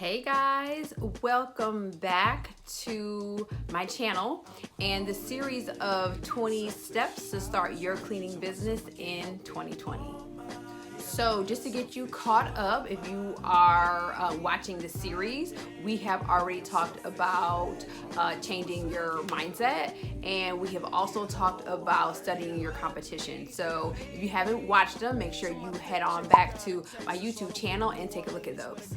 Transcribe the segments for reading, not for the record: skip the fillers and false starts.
Hey guys, welcome back to my channel and the series of 20 steps to start your cleaning business in 2020. So just to get you caught up, if you are watching the series, we have already talked about changing your mindset, and we have also talked about studying your competition. So if you haven't watched them, make sure you head on back to my YouTube channel and take a look at those.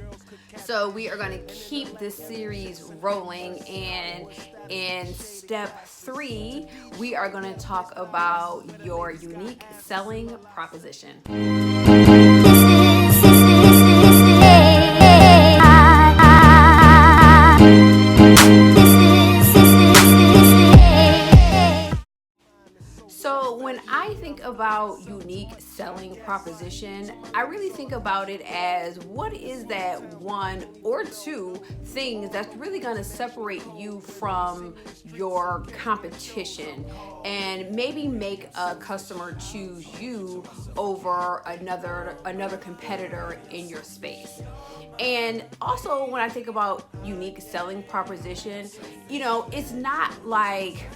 So we are going to keep this series rolling, and in step 3, we are going to talk about your unique selling proposition. So when I think about unique selling proposition, I really think about it as what is that one or two things that's really going to separate you from your competition and maybe make a customer choose you over another competitor in your space. And also when I think about unique selling proposition, it's not like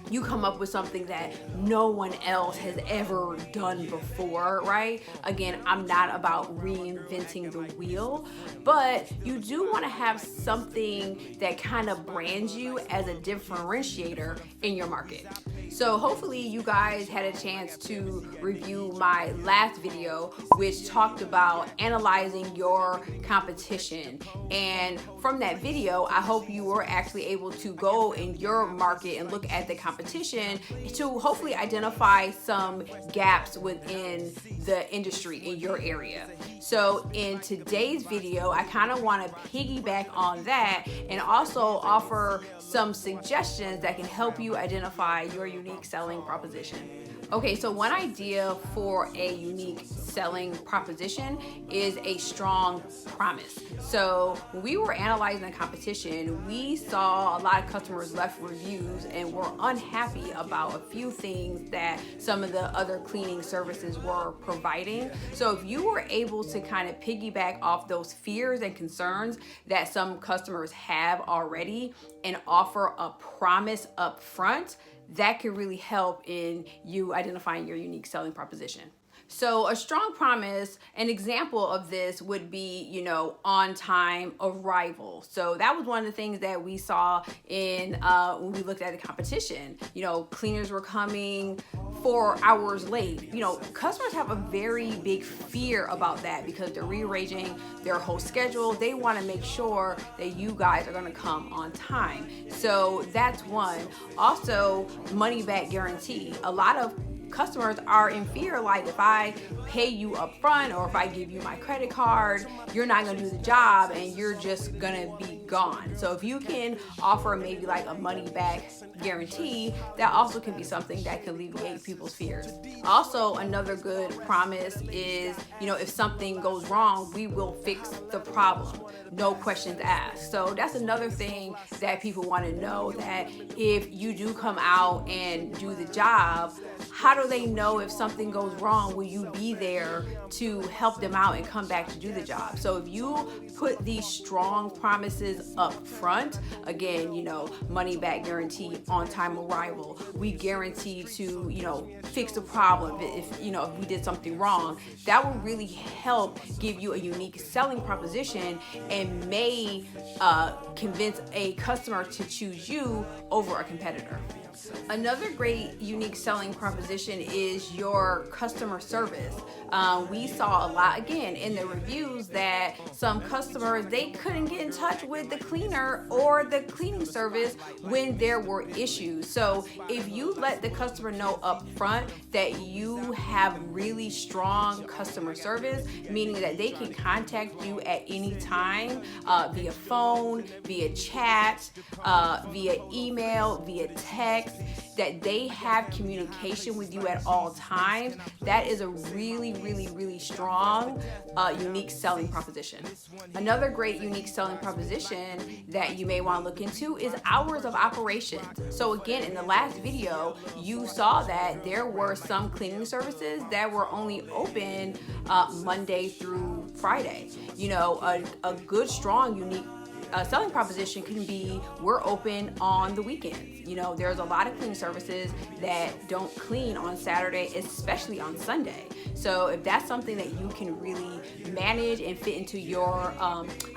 you come up with something that no one else has ever done before, right? Again, I'm not about reinventing the wheel, but you do want to have something that kind of brands you as a differentiator in your market. So hopefully you guys had a chance to review my last video, which talked about analyzing your competition. And from that video, I hope you were actually able to go in your market and look at the competition to hopefully identify some gaps within the industry in your area. So in today's video, I kind of want to piggyback on that and also offer some suggestions that can help you identify your unique selling proposition. Okay, so one idea for a unique selling proposition is a strong promise. So when we were analyzing the competition, we saw a lot of customers left reviews and were unhappy about a few things that some of the other cleaning services were providing. So if you were able to kind of piggyback off those fears and concerns that some customers have already and offer a promise up front, that can really help in you identifying your unique selling proposition. So a strong promise, an example of this would be, on-time arrival. So that was one of the things that we saw in when we looked at the competition. Cleaners were coming 4 hours late. Customers have a very big fear about that because they're rearranging their whole schedule. They want to make sure that you guys are going to come on time. So that's one. Also, money back guarantee. A lot of customers are in fear, like if I pay you up front or if I give you my credit card, you're not going to do the job and you're just going to be gone. So if you can offer maybe like a money back guarantee, that also can be something that can alleviate people's fears. Also, another good promise is, if something goes wrong, we will fix the problem. No questions asked. So that's another thing that people want to know, that if you do come out and do the job, how do they know if something goes wrong? Will you be there to help them out and come back to do the job? So if you put these strong promises up front, again, money back guarantee, on-time arrival, we guarantee to, fix the problem if we did something wrong, that will really help give you a unique selling proposition and may convince a customer to choose you over a competitor. Another great unique selling proposition is your customer service. We saw a lot, again, in the reviews that some customers, they couldn't get in touch with the cleaner or the cleaning service when there were issues. So if you let the customer know up front that you have really strong customer service, meaning that they can contact you at any time via phone, via chat, via email, via text, that they have communication with you at all times, that is a really, really, really strong, unique selling proposition. Another great unique selling proposition that you may want to look into is hours of operations. So again, in the last video, you saw that there were some cleaning services that were only open Monday through Friday. A good, strong, unique selling proposition can be we're open on the weekends. There's a lot of cleaning services that don't clean on Saturday, especially on Sunday. So if that's something that you can really manage and fit into your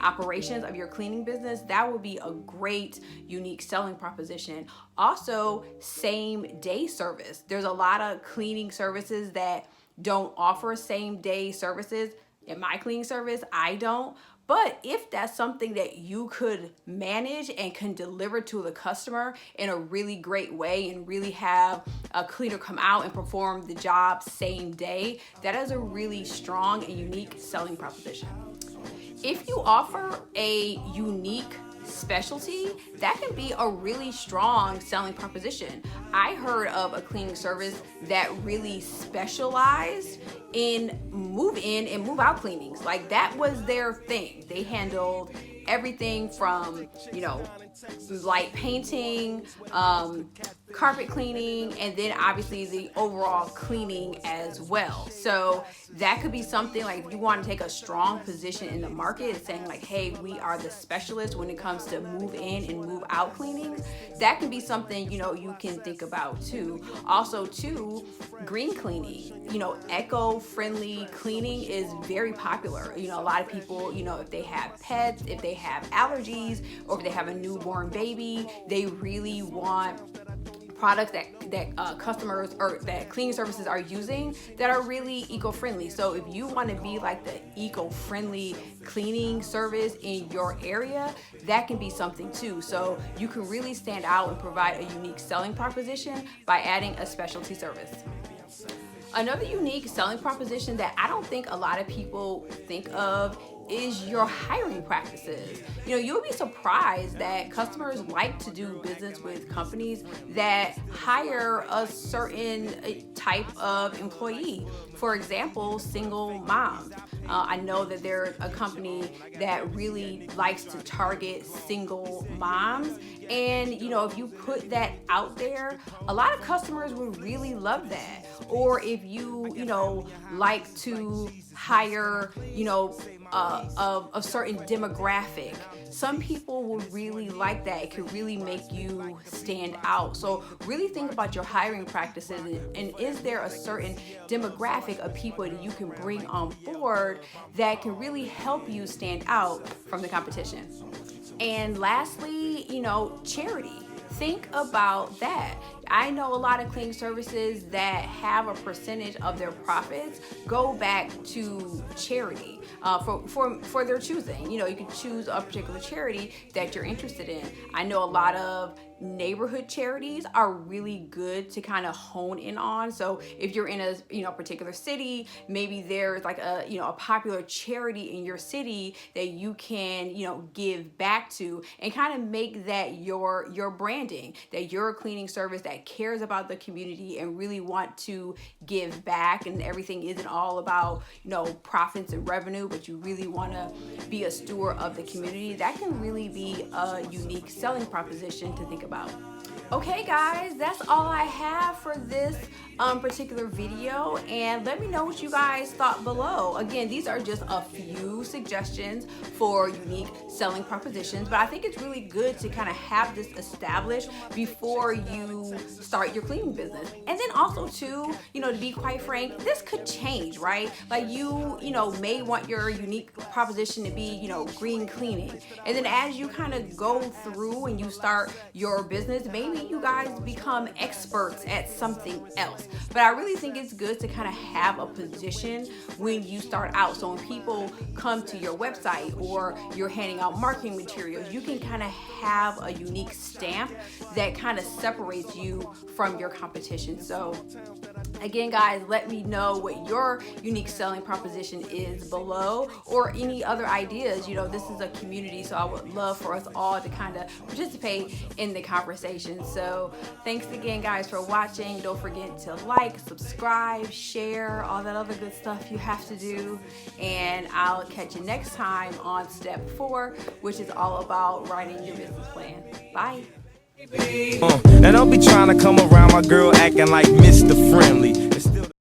operations of your cleaning business, that would be a great unique selling proposition. Also, same day service. There's a lot of cleaning services that don't offer same day services. In my cleaning service, I don't. But if that's something that you could manage and can deliver to the customer in a really great way and really have a cleaner come out and perform the job same day, that is a really strong and unique selling proposition. If you offer a unique specialty, that can be a really strong selling proposition. I heard of a cleaning service that really specialized in move in and move out cleanings. Like, that was their thing. They handled everything from, light painting, carpet cleaning, and then obviously the overall cleaning as well. So that could be something like, if you want to take a strong position in the market, saying like, hey, we are the specialist when it comes to move in and move out cleaning. That can be something, you can think about too. Also too, green cleaning, eco-friendly cleaning is very popular. A lot of people, if they have pets, if they have allergies, or if they have a newborn baby, they really want products that customers or that cleaning services are using that are really eco-friendly. So if you want to be like the eco-friendly cleaning service in your area, that can be something too. So you can really stand out and provide a unique selling proposition by adding a specialty service. Another unique selling proposition that I don't think a lot of people think of is your hiring practices. You'll be surprised that customers like to do business with companies that hire a certain type of employee. For example, single moms. I know that there's a company that really likes to target single moms. And, if you put that out there, a lot of customers would really love that. Or if you, like to hire, a certain demographic, some people would really like that. It could really make you stand out. So really think about your hiring practices, and is there a certain demographic of people that you can bring on board that can really help you stand out from the competition? And lastly, charity. Think about that. I know a lot of cleaning services that have a percentage of their profits go back to charity for their choosing. You can choose a particular charity that you're interested in. I know a lot of neighborhood charities are really good to kind of hone in on. So if you're in a particular city, maybe there's like a popular charity in your city that you can give back to, and kind of make that your branding, that you're a cleaning service that cares about the community and really want to give back, and everything isn't all about profits and revenue, but you really want to be a steward of the community. That can really be a unique selling proposition to think about. Okay guys, that's all I have for this particular video, and let me know what you guys thought below. Again, these are just a few suggestions for unique selling propositions, but I think it's really good to kind of have this established before you start your cleaning business. And then also too, to be quite frank, this could change, right? Like you may want your unique proposition to be, green cleaning. And then as you kind of go through and you start your business, maybe you guys become experts at something else. But I really think it's good to kind of have a position when you start out. So when people come to your website or you're handing out marketing materials, you can kind of have a unique stamp that kind of separates you from your competition. So again, guys, let me know what your unique selling proposition is below, or any other ideas. This is a community, so I would love for us all to kind of participate in the conversation. So thanks again, guys, for watching. Don't forget to like, subscribe, share, all that other good stuff you have to do. And I'll catch you next time on step 4, which is all about writing your business plan. Bye. And don't be trying to come around my girl acting like Mr. Friendly.